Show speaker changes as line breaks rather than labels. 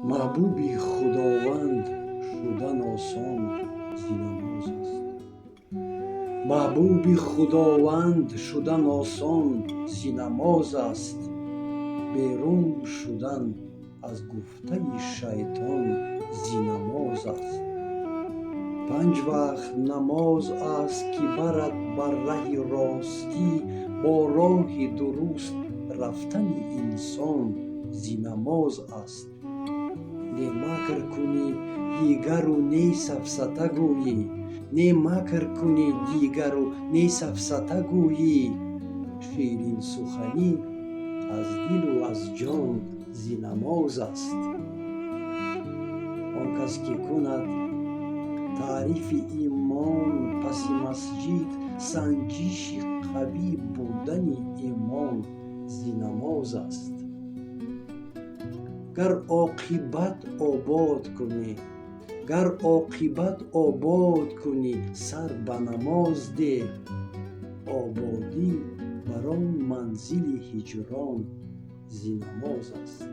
محبوبی خداوند شدن آسان زی نماز است. محبوبی خداوند شدن آسان زی نماز است. بیرون شدن از گفته شیطان زی نماز است. 5 وقت نماز است که برد بر ره راستی، با راه درست رفتن انسان زی نماز است. نه مکر کنی دیگر و نه سفسطه گویی، نه مکر کنی دیگر و نه سفسطه گویی. شیرین سخنی از دل و از جان زی نماز است. آن کس که کند تعریف ایمان پس مسجد، سنجش قوی بودن ایمان زی نماز است. گر عاقبت آباد کنی سر به نماز ده، آبادی بر آن منزل هجران زی نماز است.